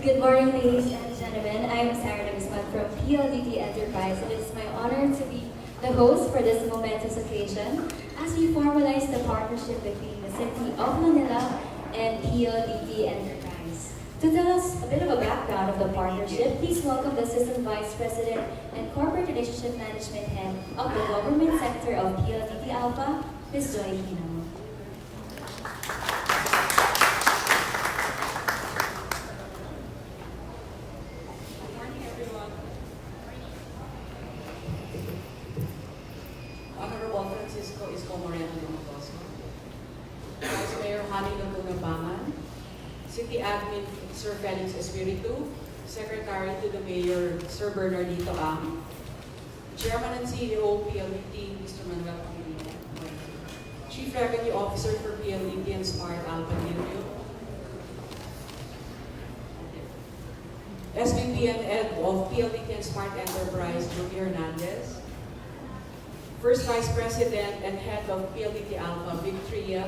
Good morning, ladies and gentlemen. I am Sarah Nagisman from PLDT Enterprise. It is my honor to be the host for this momentous occasion as we formalize the partnership between the City of Manila and PLDT Enterprise. To tell us a bit of a background of the partnership, please welcome the Assistant Vice President and Corporate Relationship Management Head of the Government Sector of PLDT Alpha, Ms. Joy Hino. Isko Moreno, Vice Mayor City Admin Sir Felix Espiritu, Secretary to the Mayor Sir Bernardito Ang, Chairman and CEO PLDT Mr. Manuel Pangilinan, Chief Revenue Officer for PLDT and Smart Alpha Nilio, SVP and Head of PLDT and Smart Enterprise Judy Hernandez, First Vice President and Head of PLDT Alpha, Victoria,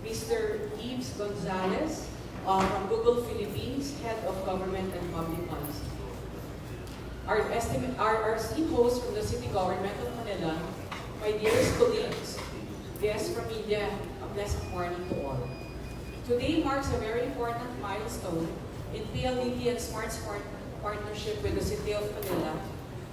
Mr. Yves Gonzalez from Google Philippines, Head of Government and Public Policy. Our esteemed host from the City Government of Manila, my dearest colleagues, guests from media, a blessed morning to all. Today marks a very important milestone in PLDT and Smart partnership with the City of Manila.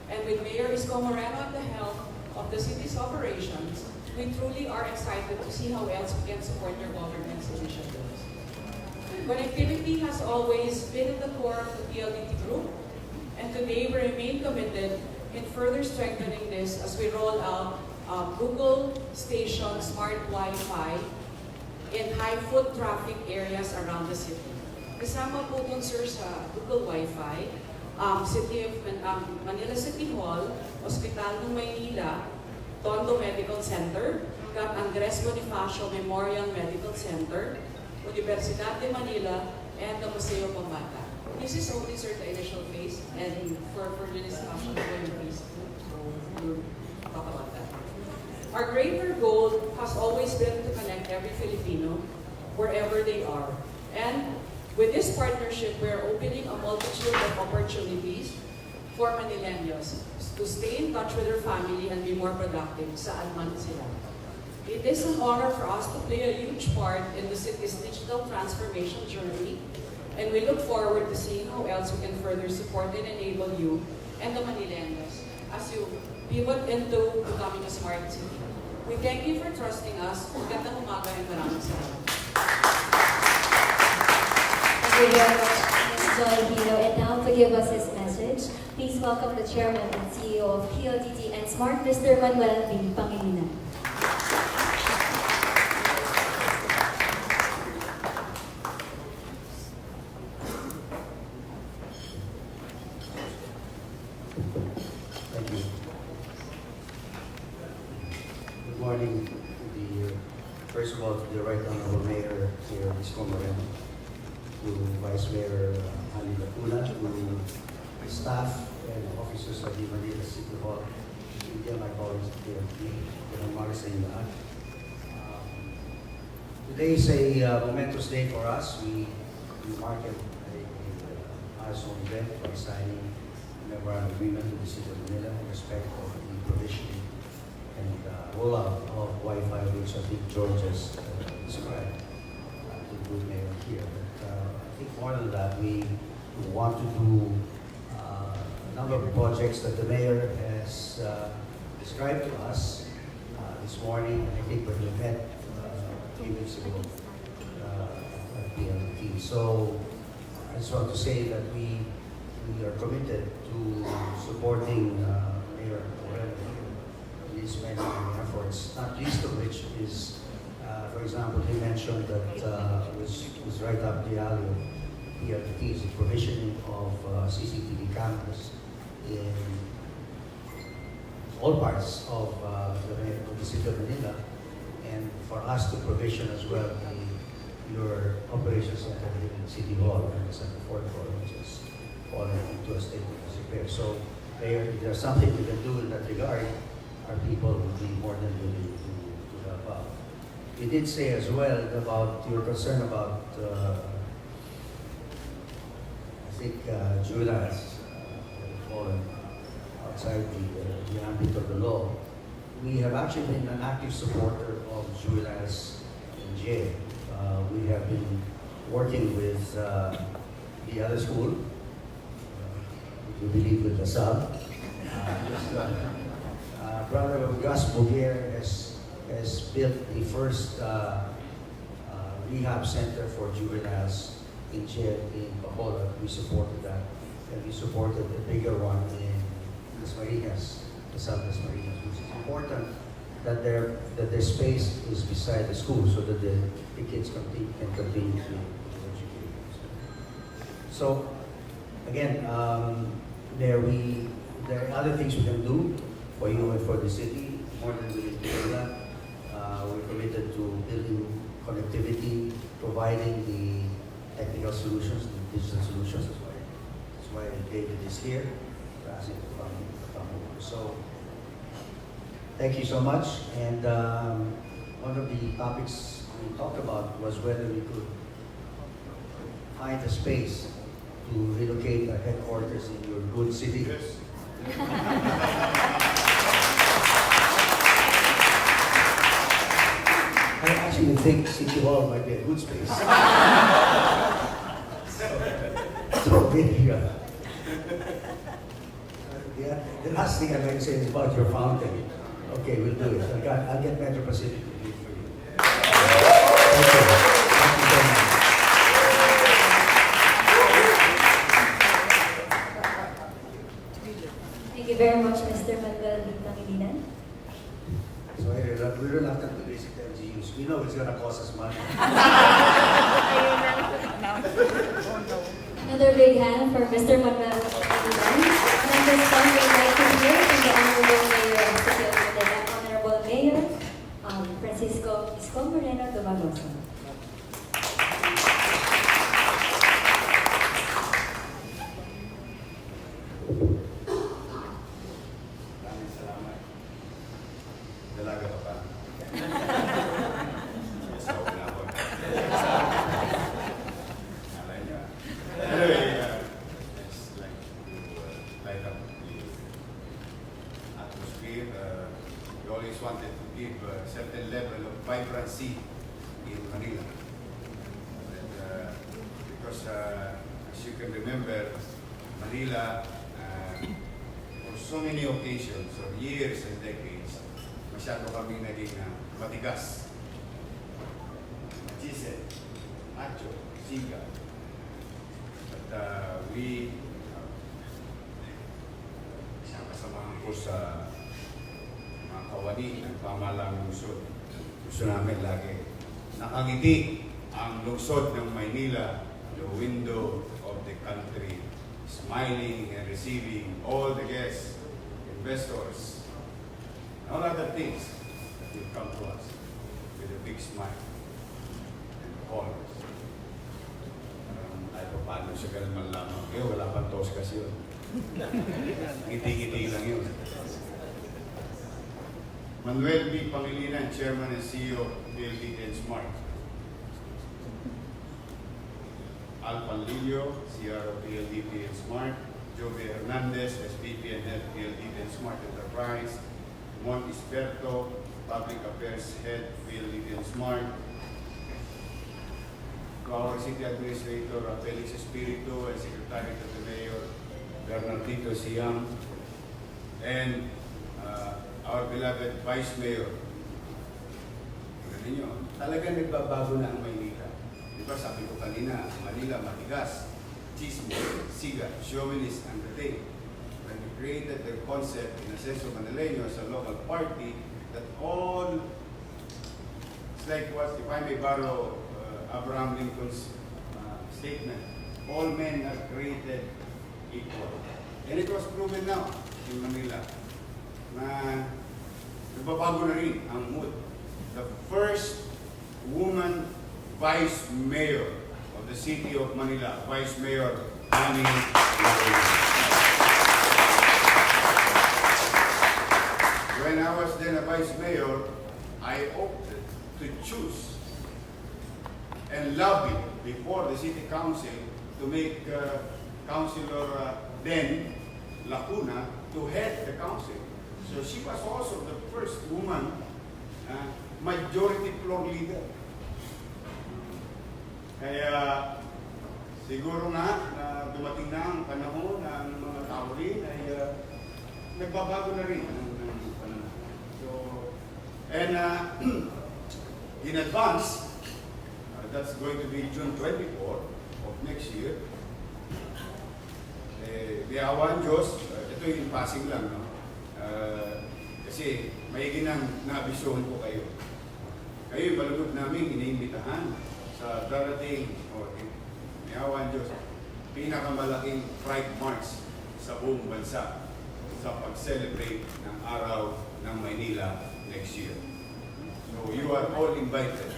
And with Mayor Isko Moreno at the helm of the city's operations, we truly are excited to see how else we can support your government's initiatives. Connectivity has always been at the core of the PLDT group, and today we remain committed in further strengthening this as we roll out Google Station Smart Wi-Fi in high foot traffic areas around the city. Kasama po dun, sir, sa Google Wi-Fi, Manila City Hall, Hospital ng Maynila, Tondo Medical Center, Cat Andres Bonifacio Memorial Medical Center, Universidad de Manila, and the Museo Pambata. This is only, sir, the initial phase, and for the discussion, please we'll talk about that. Our greater goal has always been to connect every Filipino wherever they are, and with this partnership, we are opening a multitude of opportunities for Manileños to stay in touch with their family and be more productive saan man sila. It is an honor for us to play a huge part in the city's digital transformation journey, and we look forward to seeing how else we can further support and enable you and the Manileños as you pivot into becoming a smart city. We thank you for trusting us. Magandang umaga and maraming salamat. Thank you very much, Ms. Joy Hino. And now to give us his message, please welcome the Chairman and CEO of PLDT and Smart, Mr. Manuel Pangilinan. Thank you. Good morning first of all, to the Right Honorable Mayor here, Isko Moreno, to Vice Mayor Hani Lacuna, to staff and officers of the Manila City Hall, to my colleagues at PLDT, today is a momentous day for us. We mark a milestone event by signing a memorandum agreement with the City of Manila in respect of the provision and rollout of Wi-Fi, which I think George has described to the good mayor here. But I think more than that, we want to do a number of projects that the mayor has described to us this morning. I think when we met a few weeks ago at PLDT. So I just want to say that we are committed to supporting Mayor Moreno in these many efforts, not least of which is For example, he mentioned that was right up the alley of PLDT is the provisioning of CCTV cameras in all parts of the city of Manila, and for us to provision as well your operations center in City Hall and the second floor, which is falling into a state of disrepair. So there's something we can do in that regard. Our people would be more than willing to help out. You did say as well about your concern about, I think, juveniles fallen outside the ambit of the law. We have actually been an active supporter of juveniles in jail. We have been working with the other school, we believe with the sub. Brother Gus Bouvier has built the first rehab center for juveniles in jail in Bacolod. We supported that, and we supported the bigger one in Las Marinas, the South Las Marinas, which is important that their space is beside the school so that the kids can continue to educate. So again, there are other things we can do for you and for the city, more than willing to do that. We're committed to building connectivity, providing the technical solutions, the digital solutions. That's why David is here, asking to come over. So thank you so much. And one of the topics we talked about was whether we could find a space to relocate our headquarters in your good city. I actually think City Hall might be a good space. So maybe, the last thing I'd like to say is about your fountain. Okay, we'll do it. I'll get Metro Pacific to do it for you. Thank you. Thank you so much. Thank you very much, Mr. Manuel Pangilinan. So we don't have to do basic LGUs. We know it's going to cost us money. Another big hand for Mr. Manuel Pangilinan. And at this time, we'd like to hear from the Honorable Mayor of the City of Manila, Honorable Mayor Francisco Isko Moreno Dumagoso. Maraming salamat. Dalaga pa ba? Sa una ako. Alay niya. Anyway, just like to light up the atmosphere. We always wanted to give a certain level of vibrancy in Manila. And, because as you can remember, Manila, for so many occasions, or years and decades, masyado kami naging matigas. Machisel, macho, siga. But we, kasamahan ko sa mga kawani ng pamahalang lungsod. Gusto namin lagi nakangiti ang lungsod ng Maynila, the window of the country, smiling and receiving all the guests, investors, and all other things that will come to us with a big smile and honors. Ay, paano siya ganun man lamang? Wala pang tos kasi yun. Ngiti-ngiti lang yun. Manuel B. Pangilinan, Chairman and CEO of PLDT and Smart. Al Panlilio, CRO PLDT and Smart. Joey Hernandez, SVP and Head PLDT and Smart Enterprise. Mon Isberto, Public Affairs Head PLDT and Smart. To our City Administrator, Felix Espiritu, and Secretary to the Mayor, Bernardito Siam. And our beloved Vice Mayor. Tignan ninyo, talagang nagbabago na ang Maynila. Diba sabi ko kanina, Manila matigas, chismo, siga, chauvinist, and the thing. When we created the concept in Ascenso Manileño as a local party, that all like what, if I may borrow Abraham Lincoln's statement, all men are created equal. And it was proven now in Manila na nagbabago na rin ang mood. The first woman vice mayor of the city of Manila, Vice Mayor Ani. When I was then a vice mayor, I opted to choose and lobby before the city council to make Councilor then Lacuna to head the council. So she was also the first woman majority floor leader. Kaya siguro na dumating na ang panahon na ang mga tao rin ay nagbabago na rin ang panahon. So, and in advance, that's going to be June 24 of next year. Di awan Diyos, ito yung passing lang, no? Kasi may ginang nabisuhan ko kayo. Kayo, balugod namin, iniimbitahan sa darating, di awan Diyos, pinakamalaking Pride March sa buong bansa sa pag-celebrate ng araw ng Maynila next year. So you are all invited.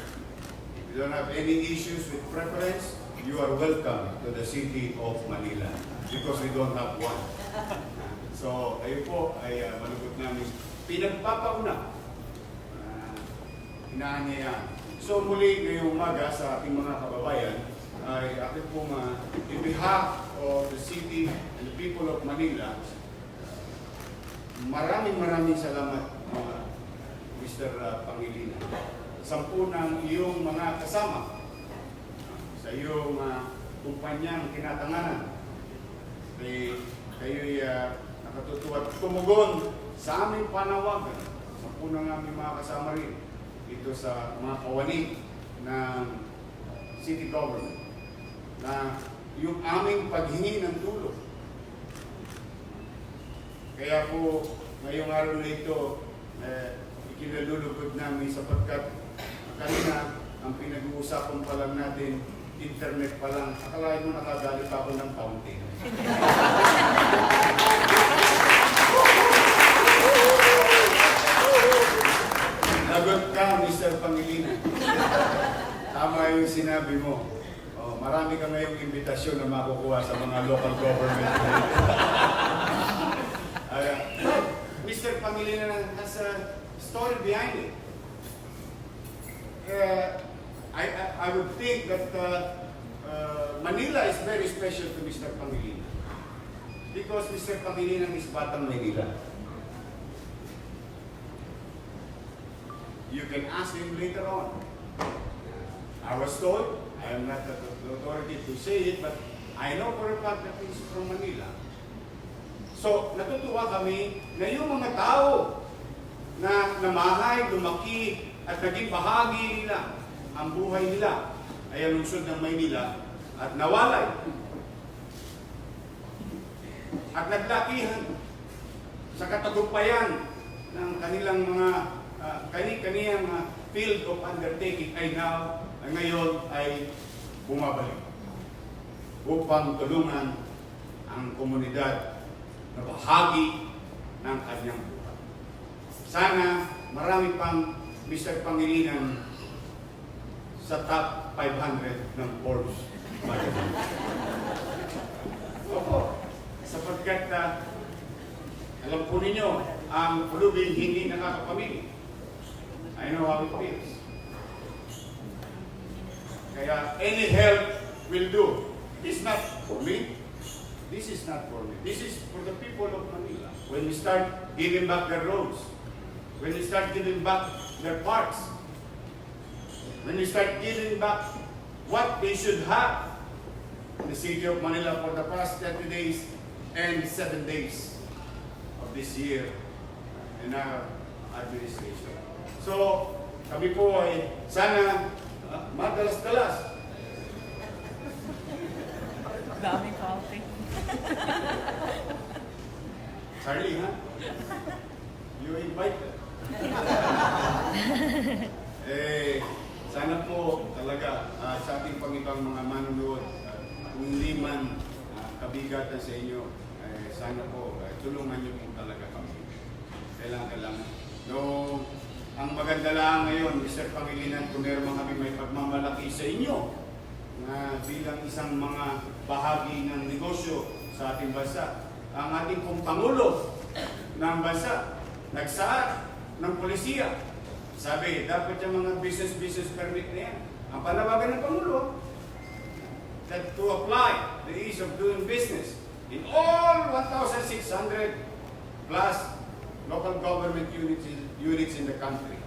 If you don't have any issues with preference, you are welcome to the city of Manila because we don't have one. So kayo po ay malugot namin pinagpapauna. Inaanyayaan. So muli ngayong umaga sa ating mga kababayan ay akin pong in behalf of the city and the people of Manila, maraming salamat Mr. Pangilinan. Sampu ng iyong mga kasama sa iyong kumpanyang kinatanganan. Kayo'y nakatutuwa at tumugon sa aming panawagan. Sampu ng aming mga kasama rin dito sa mga kawani ng city government na yung aming paghingi ng tulong. Kaya po, ngayong araw na ito, ikinalulugod namin sapagkat kanina, ang pinag-uusapan pa lang natin, internet pa lang, akalain mo nakagalit ako ng fountain. Lagot ka, Mr. Pangilinan. Tama yung sinabi mo. Marami ka ngayong imbitasyon na makukuha sa mga local government. Mr. Pangilinan has a story behind it. I would think that Manila is very special to Mr. Pangilinan because Mr. Pangilinan is Batang Maynila. You can ask him later on. I was told, I am not the authority to say it, but I know for a fact that he's from Manila. So, natutuwa kami na yung mga tao na namahay, lumaki, at naging bahagi nila, ang buhay nila, ay ang lungsod ng Maynila, at nawalay. At naglakihan sa katagumpayan ng kanilang mga kaniyang field of undertaking ay ngayon ay bumabalik upang tulungan ang komunidad na bahagi ng kanyang buhay. Sana marami pang Mr. Pangilinan sa top 500 ng Forbes magazine. Opo, sapagkat alam po ninyo, ang pulubing hindi nakakapamili. I know how it feels. Kaya any help will do. It is not for me. This is not for me. This is for the people of Manila. When we start giving back their roads, when we start giving back their parks, when we start giving back what they should have in the city of Manila for the past 30 days and 7 days of this year in our administration. So, kami po ay sana madalas-dalas. Daming coffee. Charlie, ha? You invited. Sana po talaga sa ating pangibang mga manunood, kung hindi man kabigatan sa inyo, sana po tulungan niyo po talaga kami. Kailangan. No, ang maganda lang ngayon, Mr. Pangilinan, kung meron kami may pagmamalaki sa inyo na bilang isang mga bahagi ng negosyo sa ating bansa. Ang ating pong Pangulo ng bansa, nagsaad ng polisiya. Sabi, dapat yung mga business permit na yan. Ang panawagan ng Pangulo, that to apply the ease of doing business in all 1,600 plus local government units in the country.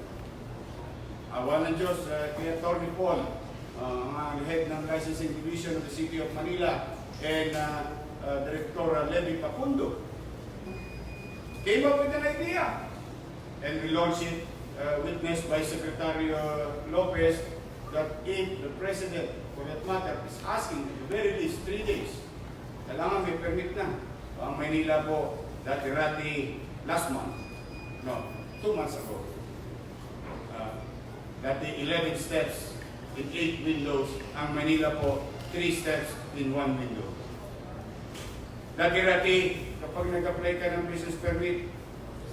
Awan ng Diyos, kay Atty. Paul, ang head ng licensing division of the City of Manila, and Director Levy Pacundo, came up with an idea. And we launched it, witnessed by Secretary Lopez, that if the President, for that matter, is asking at the very least 3 days, kailangan may permit na. Ang Maynila po, dati-rati last month, no, 2 months ago, dati 11 steps in 8 windows, ang Manila po 3 steps in 1 window. Dati-rati, kapag nag-apply ka ng business permit,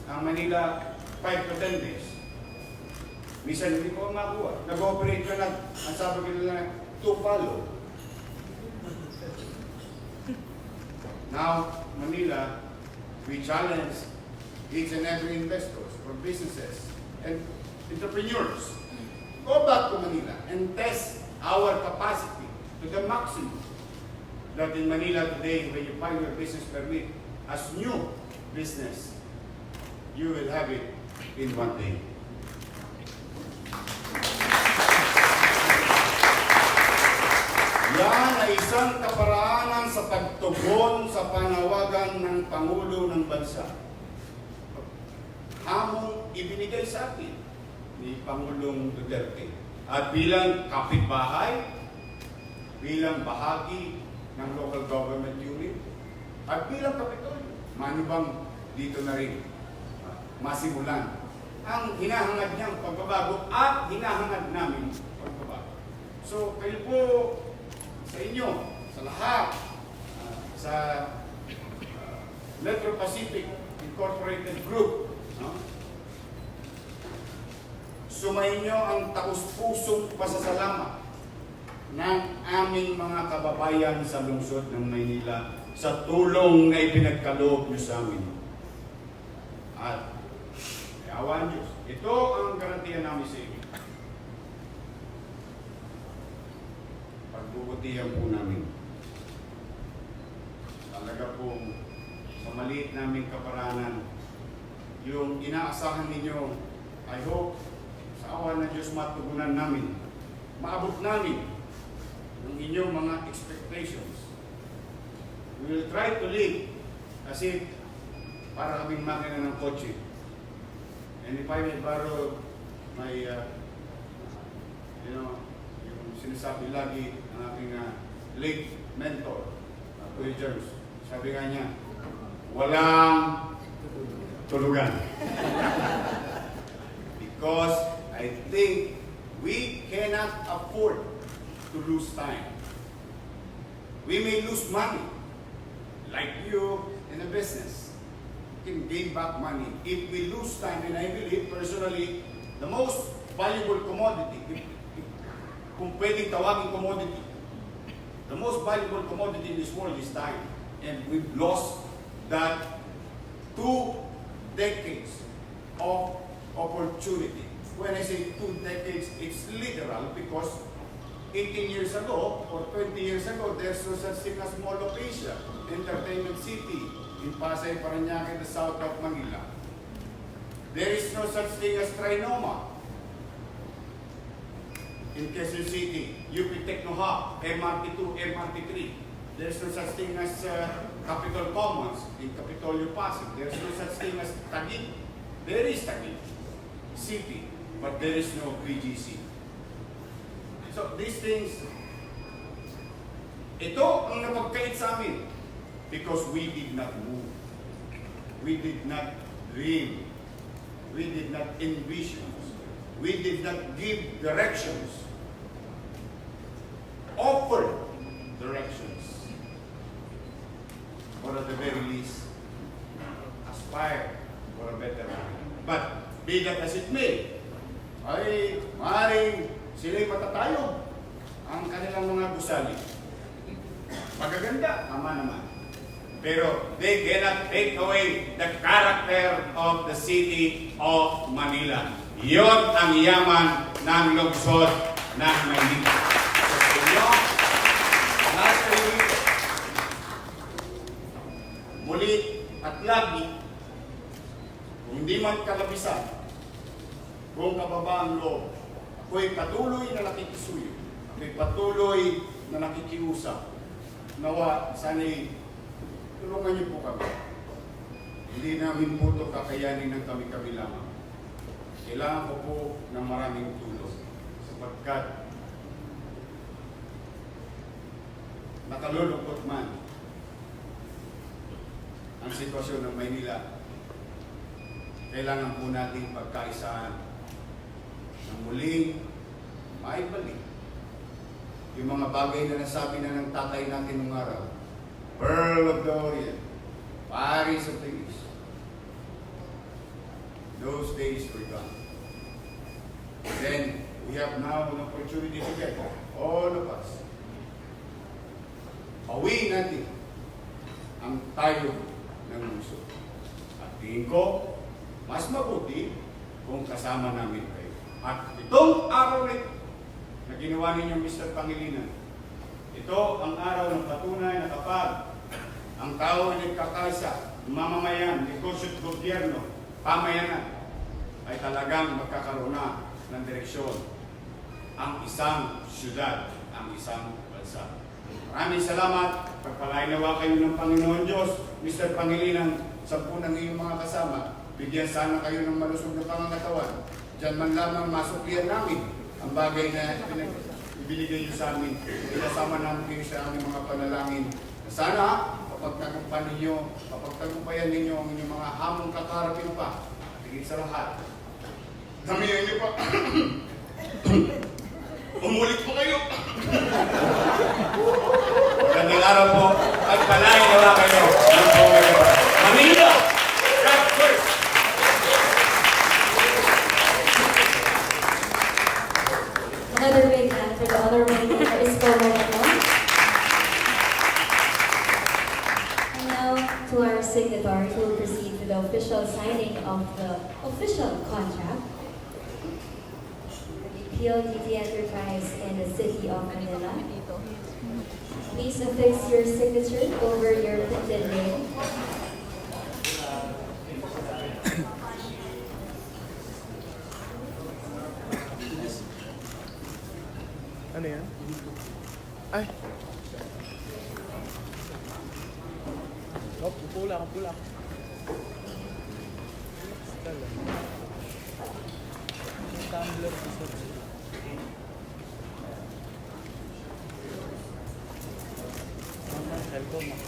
ang Manila 5 to 10 days. Minsan hindi ko makuha. Nag-operate ka lang, ang sabi ko nila, to follow. Now, Manila, we challenge each and every investors or businesses and entrepreneurs. Go back to Manila and test our capacity to the maximum. That in Manila today, when you find your business permit as new business, you will have it in 1 day. Yan ay isang kaparaanan sa pagtugon sa panawagan ng Pangulo ng Bansa. Hamong ibinigay sa atin ni Pangulong Duterte. At bilang kapitbahay, bilang bahagi ng local government unit, at bilang kapitolyo, manubang dito na rin masimulan ang hinahangad niyang pagbabago at hinahangad namin pagbabago. So, kayo po, sa inyo, sa lahat, sa Metro Pacific Incorporated Group, no? Sumayin nyo ang taus-pusong pasasalamat ng aming mga kababayan sa lungsod ng Maynila sa tulong na ipinagkaloob nyo sa amin. At awan Diyos, ito ang garantiya namin sa inyo. Pagbubutihan po namin. Talaga po sa maliit naming kaparanan, yung inaasahan ninyo, I hope, sa awan ng Diyos matugunan namin, maabot namin ng inyong mga expectations. We will try to live as if para kaming makina ng kotse. And if I may borrow my, yung sinasabi lagi ng aking late mentor, Kuya James, sabi nga niya, walang tulugan. Because I think we cannot afford to lose time. We may lose money, like you in a business. You can gain back money. If we lose time, and I believe personally, the most valuable commodity, kung pwedeng tawagin commodity, the most valuable commodity in this world is time. And we've lost that 2 decades of opportunity. When I say 2 decades, it's literal because 18 years ago or 20 years ago, there's no such thing as Mall of Asia, Entertainment City, in Pasay, Parañaque, the south of Manila. There is no such thing as Trinoma in Quezon City, UP Techno Hub, MRT2, MRT3. There's no such thing as Capitol Commons in Capitolio Pasig. There's no such thing as Taguig. There is Taguig City, but there is no BGC. So these things, ito ang napagkait sa amin because we did not move. We did not dream. We did not envision. We did not give directions. Offer directions. Or at the very least, aspire for a better life. But be that as it may, ay maaaring sila'y matatayog ang kanilang mga gusali. Magaganda, tama naman. Pero they cannot take away the character of the city of Manila. Yon ang yaman ng lungsod ng Maynila. So sa inyo, lahat kayo dito, muli at lagi, kung hindi man kalabisan, kung kababaang loob, ako'y patuloy na nakikisuyo, ako'y patuloy na nakikiusap. Nawa, sana'y tulungan niyo po kami. Hindi namin po ito kakayanin ng kami-kami lamang. Kailangan ko po ng maraming tulong sapagkat nakalulungkot man ang sitwasyon ng Maynila. Kailangan po nating pagkaisahan na muling maibalik yung mga bagay na nasabi na ng tatay natin nung araw. Pearl of the Orient, Paris of the East. Those days were gone. Then, we have now an opportunity together, all of us. Bawiin natin ang tayo ng lungsod. At tingin ko, mas mabuti kung kasama namin kayo. At itong araw na ginawa ninyo, Mr. Pangilinan, ito ang araw ng patunay na kapag ang tao ay nagkakaisa, mamamayan, negosyo at gobyerno, pamayanan, ay talagang magkakaroon na ng direksyon ang isang syudad, ang isang bansa. Maraming salamat. Pagpalain nawa kayo ng Panginoon Diyos, Mr. Pangilinan, sa ng iyong mga kasama. Bigyan sana kayo ng malusog na pangangatawan. Diyan man lamang masuklian namin ang bagay na ibinigay niyo sa amin. Pinasama namin kayo sa aming mga panalangin. Sana, kapagtagumpayan ninyo ang inyong mga hamong kakarapin pa. At higit sa lahat, damihan niyo pa. Umulit po kayo. Magandang araw po at palain nawa kayo ng Panginoon. Manila! God first! Another big hand for the Honorable Mayor Isko Moreno. And now to our signatories who will proceed to the official signing of the official contract. PLDT Enterprise in the City of Manila. Please affix your signature over your printed name. Ano yan? Ay! Oh, pula. Tala. Yung tumbler sa cellphone mo.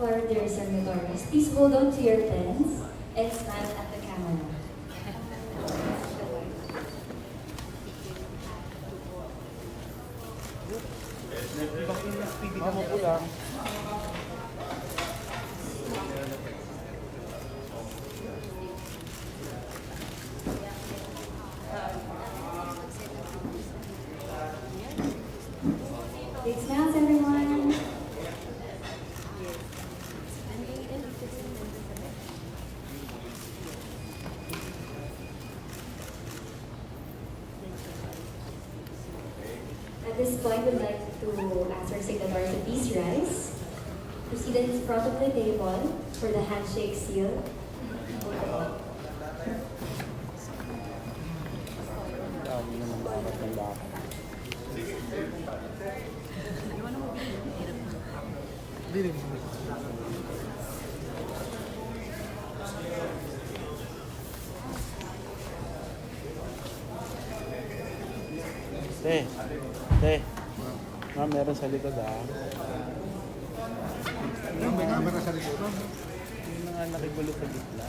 For dear signatories, please hold on to your pens and smile at the camera. Mama pula. Big smiles, everyone. point, we'd like to ask our signatory to please rise. Proceed in front of the table for the handshake seal. Te. Ma'am, meron sa likod May camera sa likod. Yung mga nakigulo sa gitna.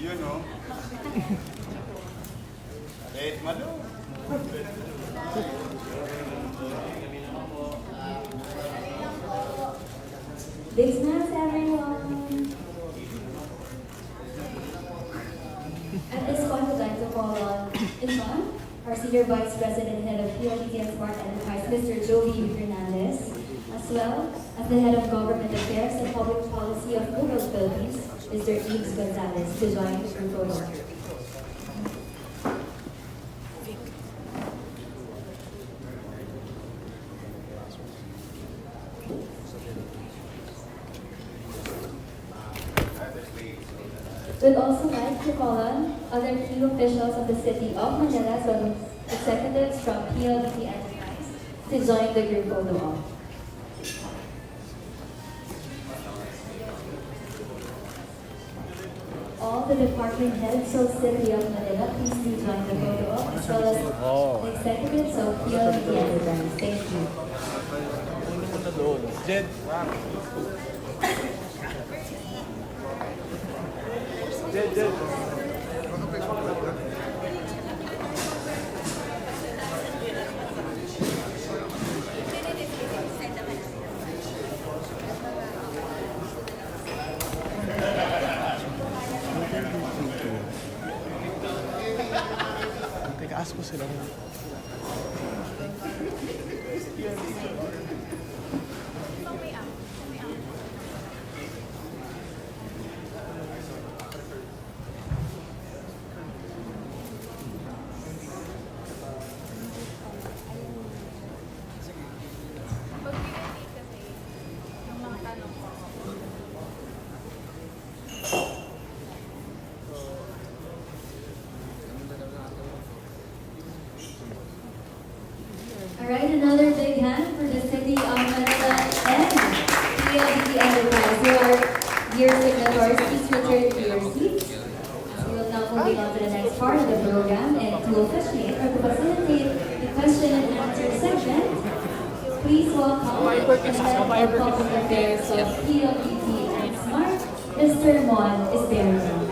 Yun, no? Malo. Big smiles, everyone! At this point, we'd like to call on Iman, our Senior Vice President and Head of PLDT and Smart Enterprise, Mr. Joey Hernandez, as well as the Head of Government Affairs and Public Policy of Google Philippines, Mr. Isko Gonzalez, to join the group photo. We'd also like to call on other key officials of the City of Manila, so executives from PLDT Enterprise, to join the group photo op. All the department heads of City of Manila, please do join the photo op, as well as the executives of PLDT Enterprise. Thank you. Ano mo na doon? Jed. Jed. Teka, ask ko sila. Alright, another big hand for the City of Manila and PLDT Enterprise, who are dear signatories. Please return to your seats. We will now move on to the next part of the program, and to officiate or to facilitate the question and answer session, please welcome the Head of Public Affairs of PLDT and Smart, Mr. Mon Esperanza.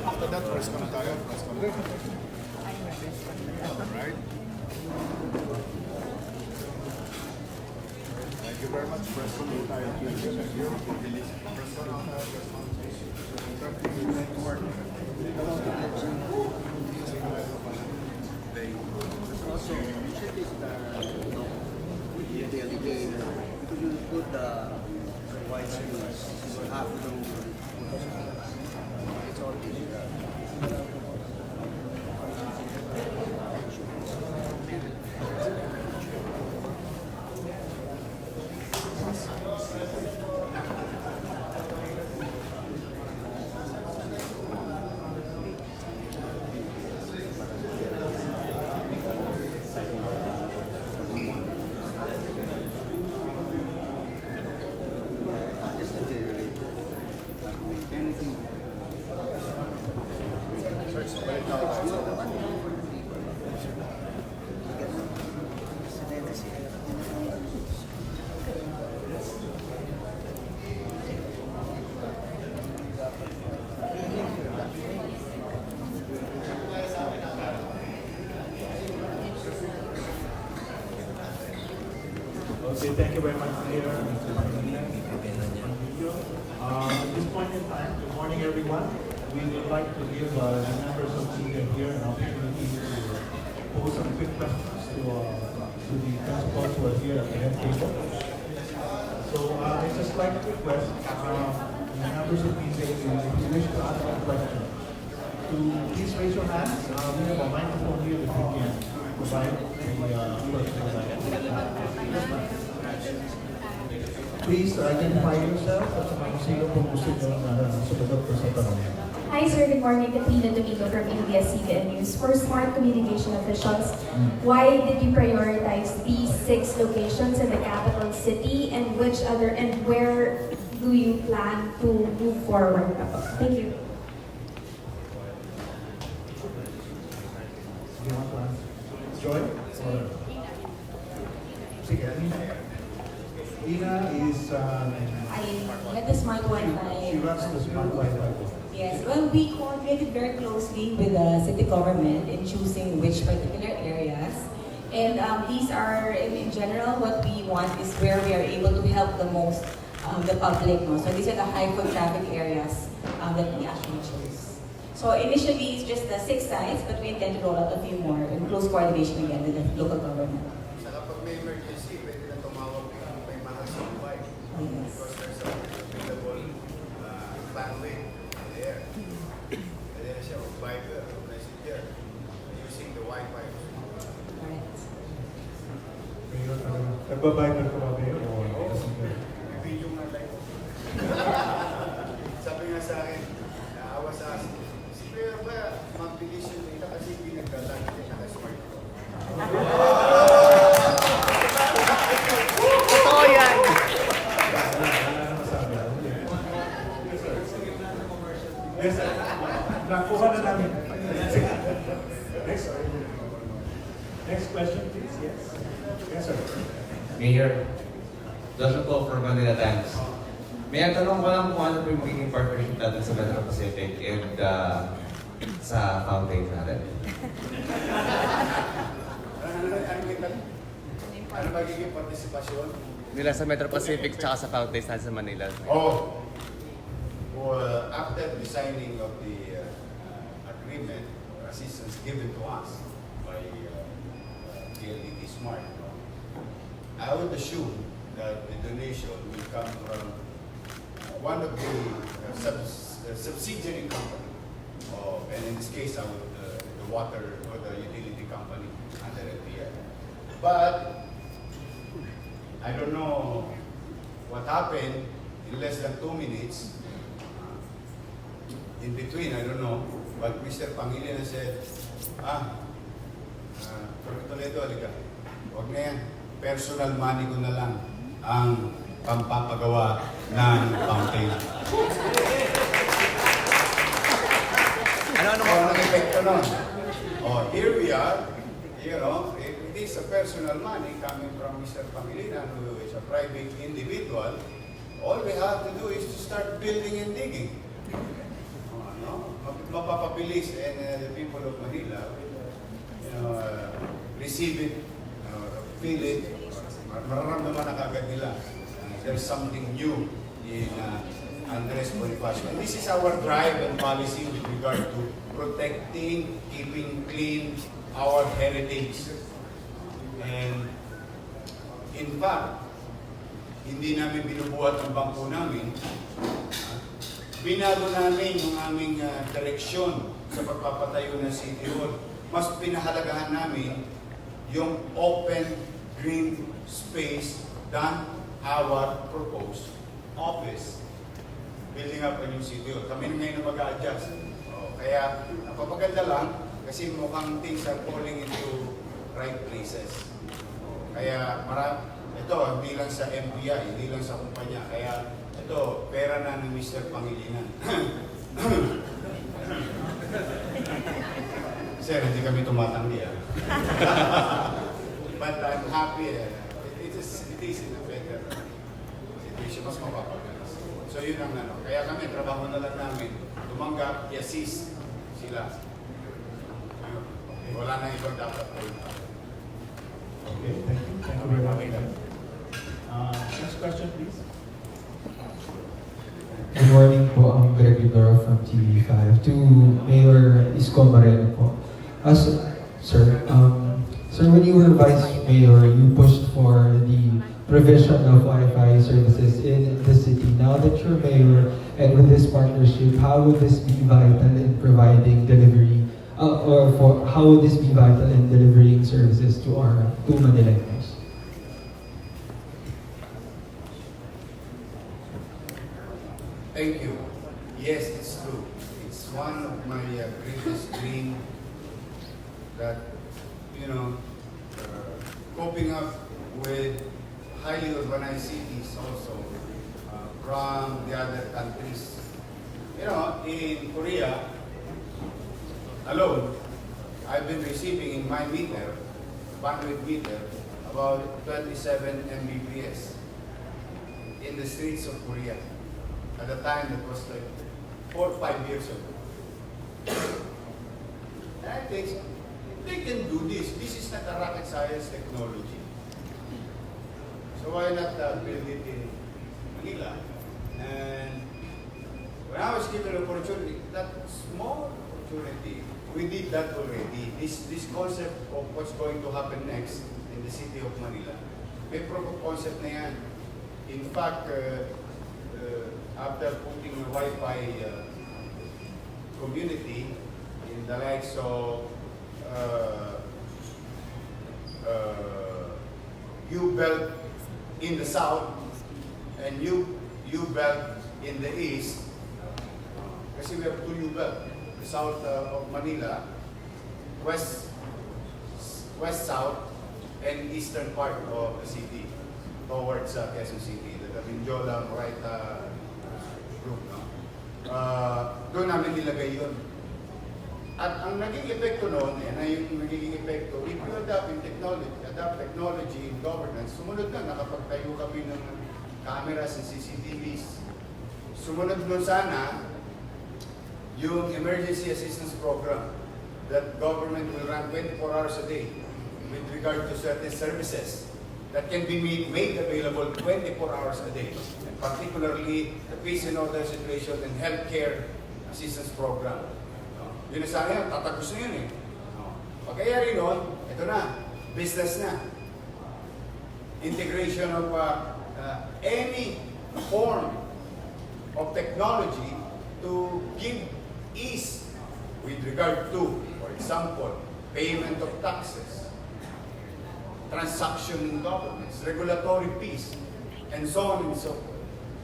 After that, press con tayo. Press con. Alright. Thank you very much. Press con tayo. Press con out tayo. Also, you should take the alligator, because you put the white shoes, you have to it's all digital. Okay, thank you very much, Mayor. At this point in time, good morning, everyone. We would like to give the members of media here an opportunity to pose some quick questions to the principals who are here at the head table. So it's a slight request, the members of media, if you wish to ask a question, to please raise your hands. We have a microphone here if you can provide the person. Please identify yourself at sa mga sino kung gusto nyo sumagot sa tanong. Hi sir, good morning. Katrina Domingo from ABS-CBN News. For smart communication officials, why did you prioritize these 6 locations in the capital city, and which other and where do you plan to move forward? Thank you. Do you want to answer? Joy? Or? Sige, Alina. Lina is, I get the smart Wi-Fi. she runs the smart Wi-Fi. Yes, well, we coordinated very closely with the city government in choosing which particular areas. And these are, in general, what we want is where we are able to help the most the public. No? So these are the high foot traffic areas that we actually chose. So initially, it's just the 6 sites, but we intend to roll out a few more in close coordination again with the local government. Saka pag may emergency, pwede na tumawag kung may mahasabay. Yes. Because there's a available bandwidth there. Pwede na siya mag-Viber o Messenger using the Wi-Fi. Correct. Mayor, nagbabiker ka ba, Mayor? O May video nga like. Sabi nga sa akin, naawa sa akin, si Mayor ba, mabilis yun nila kasi pinagdalang din naka-smartphone. Totoo yan! Yes, sir. Nakuha na namin. Next question, please. Yes. Yes, sir. Mayor, Joshua po from Manila Times. May tanong ko lang kung ano po yung magiging partnership natin sa Metro Pacific and sa fountain natin. Ano magiging partisipasyon? Nila sa Metro Pacific tsaka sa fountain natin sa Manila. Oh, well, after the signing of the agreement, assistance given to us by PLDT Smart, I would assume that the donation will come from one of the subsidiary company, and in this case, I would the water or the utility company under LPI. But I don't know what happened in less than 2 minutes. In between, I don't know. But Mr. Pangilinan said, Dr. Toledo, halika. Huwag na yan. Personal money ko na lang ang pampapagawa ng fountain. Ano ang epekto nun? Oh, here we are. You know, it is a personal money coming from Mr. Pangilinan, who is a private individual. All we have to do is to start building and digging. Mapapabilis, and the people of Manila will receive it, feel it, mararamdaman na kagad nila. There's something new in Andres Bonifacio. And this is our drive and policy with regard to protecting, keeping clean our heritage. And in fact, hindi namin binubuhat ang bangko namin. Binago namin yung aming direksyon sa pagpapatayo ng City Hall. Mas pinahalagahan namin yung open green space than our proposed office. Building up a new City Hall. Kami ngayon na mag-a-adjust. Kaya napapaganda lang kasi mukhang things are falling into right places. Kaya ito, hindi lang sa MPI, hindi lang sa kumpanya. Kaya ito, pera na ni Mr. Pangilinan. Sir, hindi kami tumatanggi. But I'm happy. It is in a better situation. Mas mapapagalas. So yun ang ano. Kaya kami, trabaho na lang namin. Tumanggap, i-assist sila. Wala na ibang dapat. Okay, thank you. Thank you very much. Next question, please. Good morning po, I'm Gregory Doro from TV5. To Mayor Isko Moreno po. Sir, when you were Vice Mayor, you pushed for the provision of Wi-Fi services in the city. Now that you're Mayor, and with this partnership, how would this be vital in providing delivery, how would this be vital in delivering services to Manileños? Thank you. Yes, it's true. It's one of my greatest dream that, coping up with highly urbanized cities also from the other countries. In Korea alone, I've been receiving in my meter, bandwidth meter, about 27 Mbps in the streets of Korea. At the time, that was like 4 or 5 years ago. And I think they can do this. This is not a rocket science technology. So why not build it in Manila? And when I was given an opportunity, that small opportunity, we did that already. This concept of what's going to happen next in the city of Manila, may proof of concept na yan. In fact, after putting a Wi-Fi community in the likes of U-Belt in the south and U-Belt in the east, kasi we have two U-Belt, the south of Manila, west-south, and eastern part of the city towards Quezon City, the Binjola right group. Doon namin nilagay yun. At ang naging epekto noon, yung naging epekto, if you adapt technology in governance, sumunod na, nakapagtayo kami ng cameras and CCTVs. Sumunod nun sana, yung emergency assistance program that government will run 24 hours a day with regard to certain services that can be made available 24 hours a day, and particularly the peace and order situation and healthcare assistance program. Yun na sana yun, tatagos na yun eh. Pagkayari nun, ito na, business na. Integration of any form of technology to give ease with regard to, for example, payment of taxes, transaction in governments, regulatory peace, and so on and so forth.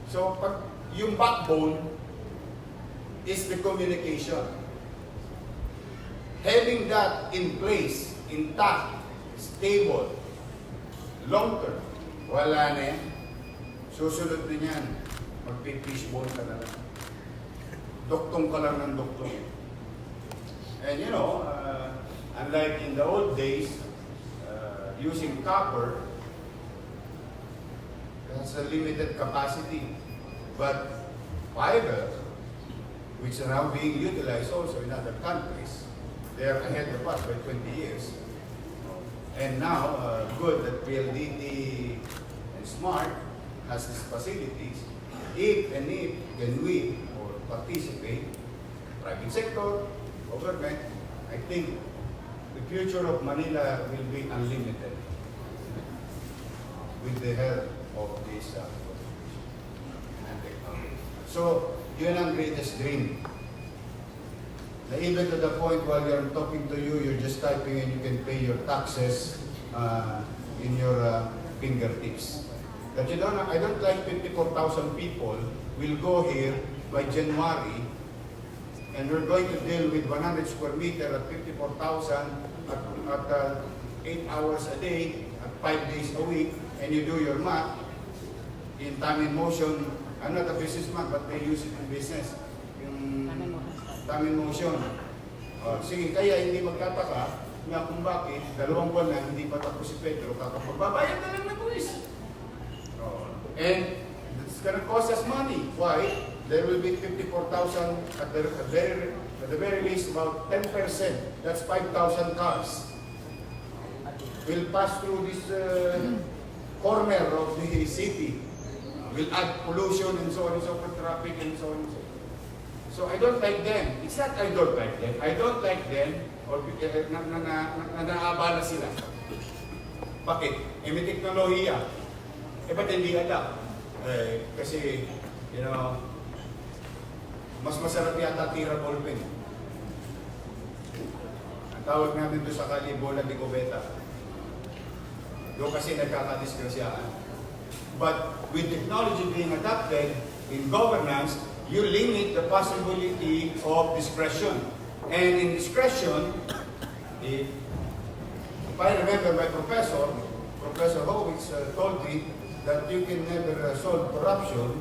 So, yung backbone is the communication. Having that in place, intact, stable, long-term, wala na yan. Susunod na yan, magpipishball ka na lang. Doktong ka lang ng doktong. And unlike in the old days, using copper, that's a limited capacity. But fiber, which are now being utilized also in other countries, they are ahead of us by 20 years. And now, good that PLDT and SMART has these facilities. If can we or participate, private sector, government, I think the future of Manila will be unlimited with the help of this and technology. So, yun ang greatest dream. Na even to the point while you're talking to you, you're just typing and you can pay your taxes in your fingertips. But I don't like 54,000 people will go here by January, and we're going to deal with 100 square meter at 54,000 at 8 hours a day, at 5 days a week, and you do your math in time and motion. I'm not a businessman, but they use it in business. Yung time and motion. Sige, kaya hindi magtataka na kung bakit 2 buwan na hindi pa tapos si Pedro, kakapagbabayad na lang na buwis. And it's gonna cost us money. Why? There will be 54,000 at the very least, about 10%. That's 5,000 cars will pass through this corner of the city will add pollution and so on and so forth, traffic and so on and so forth. So I don't like them. It's not I don't like them. I don't like them or naabala sila. Bakit? May teknolohiya. Ba't hindi adapt? Kasi, you know, mas masarap yata tira ballpen. Ang tawag namin doon sa kali, bola de cubeta. Doon kasi nagkakadisgrasyaan. But with technology being adopted in governance, you limit the possibility of discretion. And in discretion, if I remember my Professor Howitz told me that you can never solve corruption,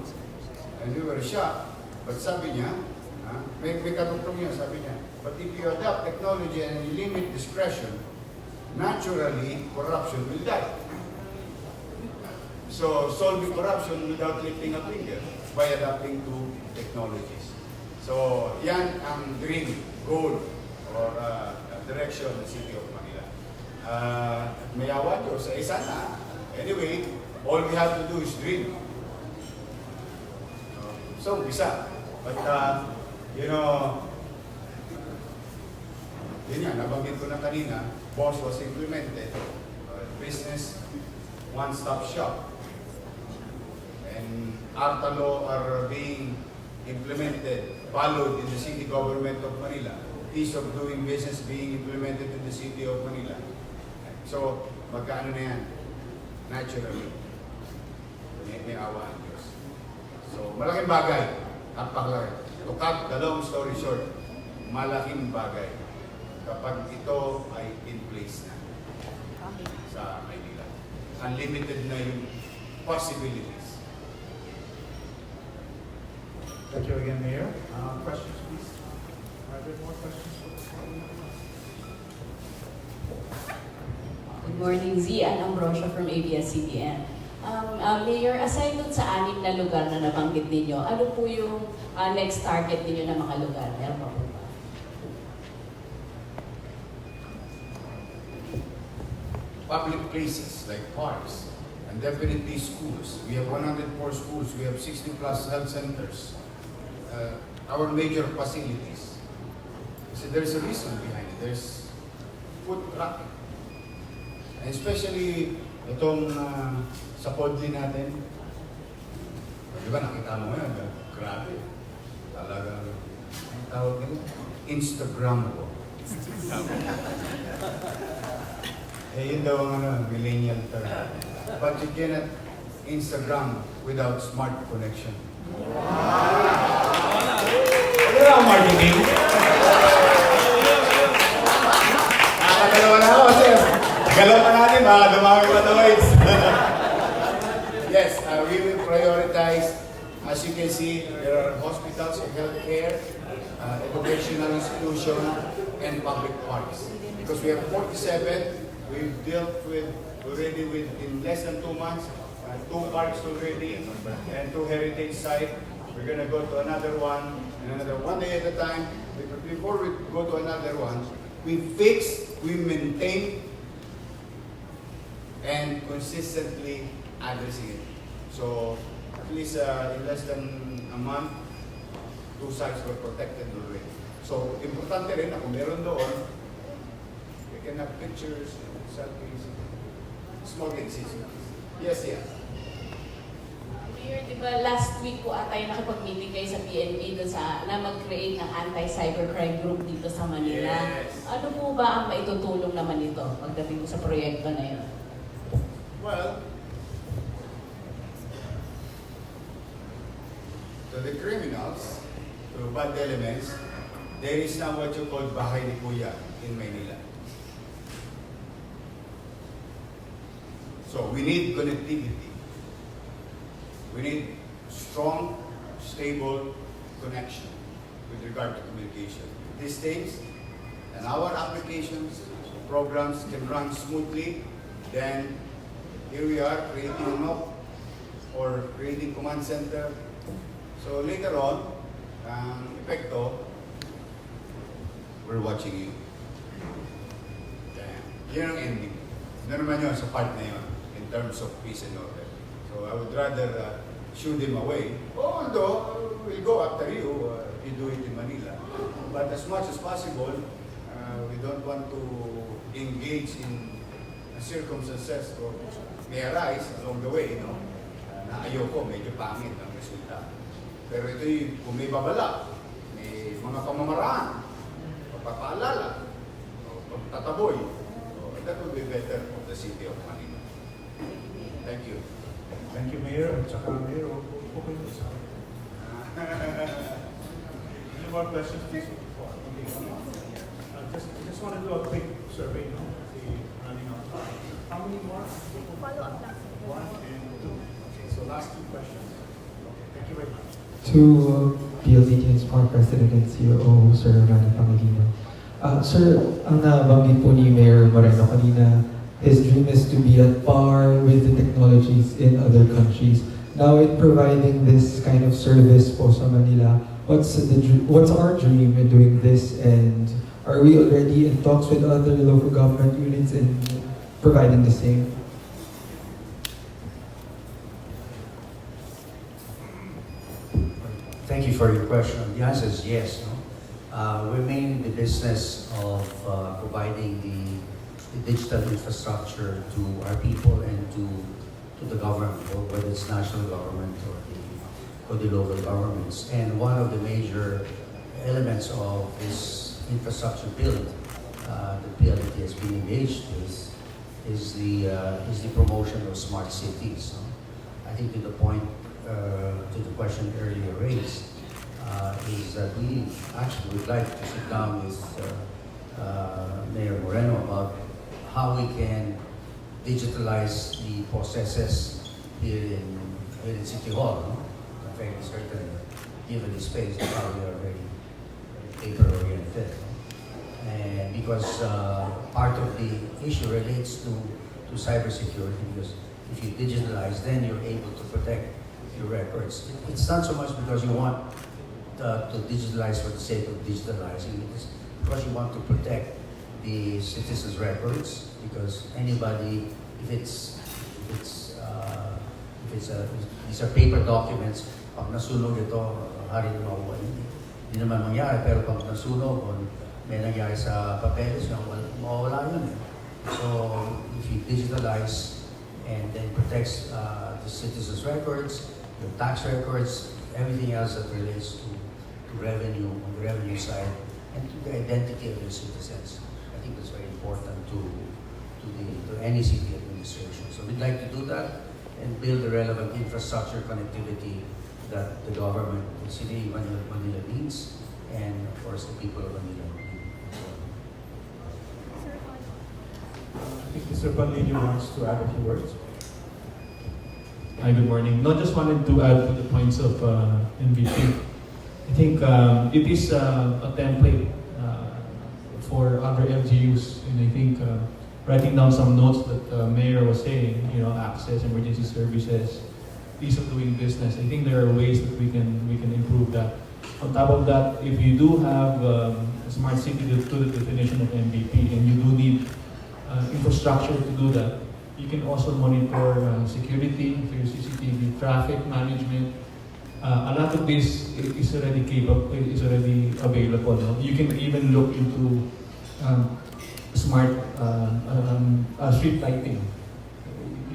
and we were shocked. But sabi niya, may katutong niya, sabi niya, but if you adopt technology and you limit discretion, naturally, corruption will die. So, solving corruption without lifting a finger by adapting to technologies. So, yan ang dream, goal, or direction ng City of Manila. May awa Diyos sa isa na. Anyway, all we have to do is dream. So, isa. But, you know, yun yan, nabanggit ko na kanina, BOSS was implemented, business one-stop shop. And ARTA law are being implemented, followed in the city government of Manila. Ease of doing business being implemented in the city of Manila. So, magkaano na yan? Naturally. May awa ang Diyos. So, malaking bagay. Napakalaki. To cut the long story short, malaking bagay kapag ito ay in place na sa Maynila. Unlimited na yung possibilities. Thank you again, Mayor. Questions, please? Are there more questions? Good morning, Zian Ambrosio from ABS-CBN. Mayor, aside dun sa 6 na lugar na nabanggit ninyo, ano po yung next target ninyo na mga lugar? Meron pa po ba? Public places like parks and definitely schools. We have 104 schools. We have 60 plus health centers. Our major facilities. So there's a reason behind it. There's foot traffic. And especially itong sa podli natin. Di ba nakita mo ngayon? Grabe. Talagang ang tawag nila? Instagrammable. Yun daw ang millennial term. But you cannot Instagram without smart connection. Ano lang ang marketing? Nakakagalawa na ako kasi galaw pa natin, baka dumami pa the waves. Yes, we will prioritize. As you can see, there are hospitals, healthcare, educational institution, and public parks. Because we have 47, we've dealt with already in less than 2 months, 2 parks already, and 2 heritage sites. We're going to go to another one, and another one day at a time. Before we go to another one, we fix, we maintain, and consistently addressing it. So, at least in less than a month, 2 sites were protected already. So, importante rin na kung meron doon, we can have pictures, selfies, small decisions. Yes, yeah. Mayor, di ba last week po ata yung nakipag-meeting kayo sa PNP doon na mag-create ng anti-cybercrime group dito sa Manila. Yes. Ano po ba ang maitutulong naman ito pagdating sa proyekto na yun? Well, to the criminals, to bad elements, there is now what you call bahay ni Kuya in Maynila. So we need connectivity. We need strong, stable connection with regard to communication. These things and our applications, programs can run smoothly, then here we are creating a NOC or creating command center. So later on, epekto, we're watching you. Yan ang ending. Ano naman yun sa part na yun. And terms of peace and order. So I would rather shoo them away, although we'll go after you if you do it in Manila. But as much as possible, we don't want to engage in circumstances or may arise along the way, na ayoko, medyo pangit ang resulta. Pero ito'y kung may babala, may mga pamamaraan, pagpapaalala, o pagtataboy, that would be better for the city of Manila. Thank you. Thank you, Mayor. At saka, Mayor, okay po sa Any more questions? Okay. I just want to do a quick survey, running out of time. How many more? Follow up lang. 1 and 2. Okay, so last 2 questions. Okay, thank you very much. To PLDT's Park President and COO, Sir Manny Pangilinan. Sir, ang nabanggit po ni Mayor Moreno kanina, his dream is to be at par with the technologies in other countries. Now, in providing this kind of service po sa Manila, what's our dream in doing this, and are we already in talks with other local government units in providing the same? Thank you for your question. The answer is yes. We're mainly in the business of providing the digital infrastructure to our people and to the government, whether it's national government or the local governments. And one of the major elements of this infrastructure build that PLDT has been engaged with is the promotion of smart cities. I think to the point, to the question earlier raised, is that we actually would like to sit down with Mayor Moreno about how we can digitalize the processes here in City Hall. I'm fairly certain, given the space, that we are very paper-oriented. And because part of the issue relates to cybersecurity, because if you digitalize, then you're able to protect your records. It's not so much because you want to digitalize for the sake of digitalizing, it's because you want to protect the citizens' records, because anybody, these are paper documents, pag nasunog ito, hari na makuha. Hindi naman mangyari, pero pag nasunog, o may nangyari sa papeles, mawawala yun. So, if you digitalize and then protects the citizens' records, your tax records, everything else that relates to revenue, on the revenue side, and to the identity of your citizens. I think that's very important to any city administration. So we'd like to do that and build the relevant infrastructure connectivity that the government, the city of Manila needs, and of course the people of Manila need. I think Mr. Panlilio wants to add a few words. Hi, good morning. No, just wanted to add to the points of MVP. I think it is a template for other LGUs, and I think writing down some notes that the mayor was saying, access, emergency services, ease of doing business. I think there are ways that we can improve that. On top of that, if you do have a smart city to the definition of MVP, and you do need infrastructure to do that, you can also monitor security through CCTV, traffic management. A lot of this is already capable, is already available. No? You can even look into smart street lighting.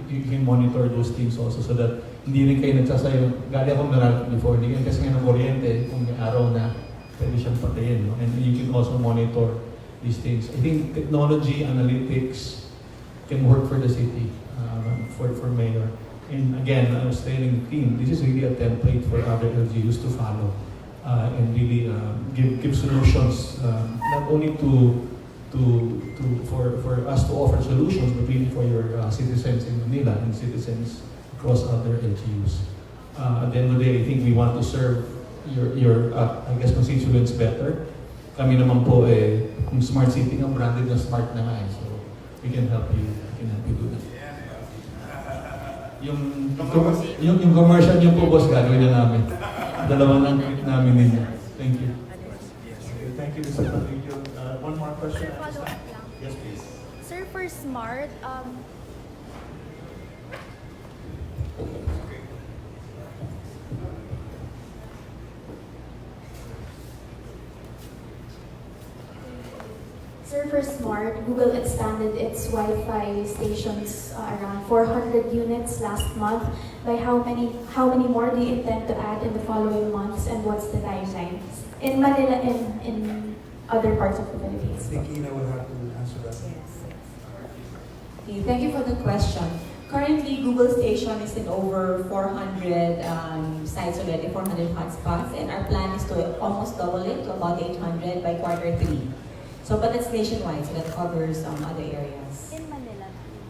You can monitor those things also, so that hindi rin kayo nagsasayo. Gali akong naral before, hindi kayo kasi nga ng kuryente, kung may araw na, pwede siyang patayin. No? And you can also monitor these things. I think technology, analytics can work for the city, for mayor. And again, I was telling the team, this is really a template for other LGUs to follow and really give solutions, not only for us to offer solutions, but really for your citizens in Manila and citizens across other LGUs. At the end of the day, I think we want to serve your I guess, constituents better. Kami naman po, kung smart city nga, branded na smart na nga. So we can help you do that. Yung commercial niyo po, boss, gagawin na namin. Dalawa lang namin ninyo. Thank you. Okay, thank you, Mr. Panlilio. One more question. Follow up lang. Yes, please. Sir, for smart, Sir, for Smart, Google expanded its Wi-Fi stations around 400 units last month. By how many more do you intend to add in the following months, and what's the timeline? In Manila and in other parts of the Philippines. I think Ina will have to answer that. Okay, thank you for the question. Currently, Google Station is in over 400 sites already, 400 hotspots, and our plan is to almost double it to about 800 by Q3. So, but it's nationwide, so that covers other areas. In Manila?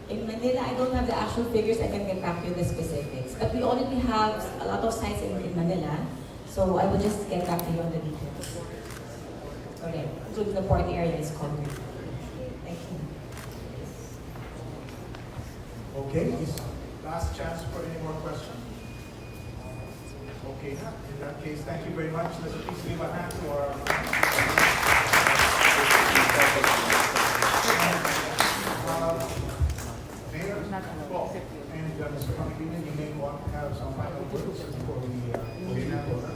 In Manila, I don't have the actual figures. I can get back to you the specifics. But we already have a lot of sites in Manila, so I will just get back to you on the details. Okay, including the port area is covered. Thank you. Okay, last chance for any more questions. Okay, in that case, thank you very much. Let's please give a hand to our Mayor, Paul, and Mr. Pangilinan, you may want to have some final words before we hand over.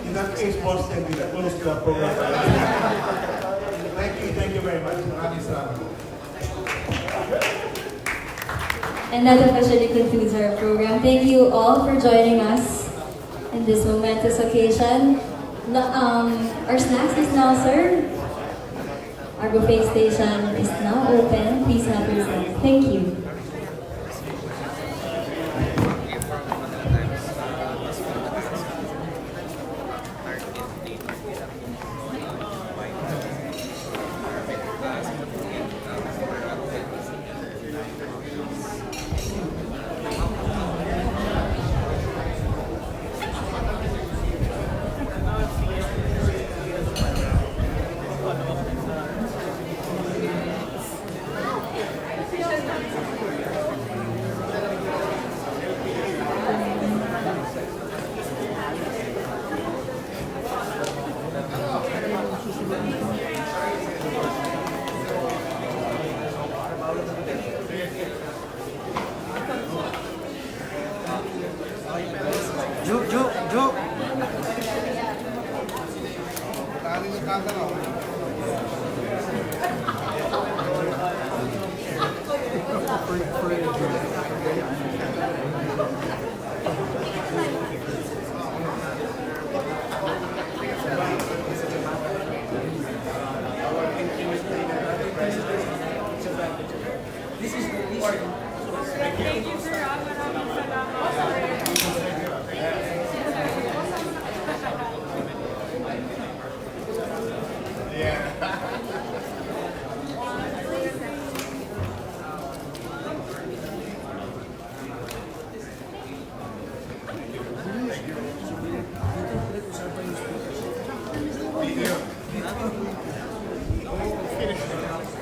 In that case, boss, then we close the program. Thank you very much. Maraming salamat. And that officially concludes our program. Thank you all for joining us in this momentous occasion. Our snacks is now served. Our buffet station is now open. Please have yourself. Thank you.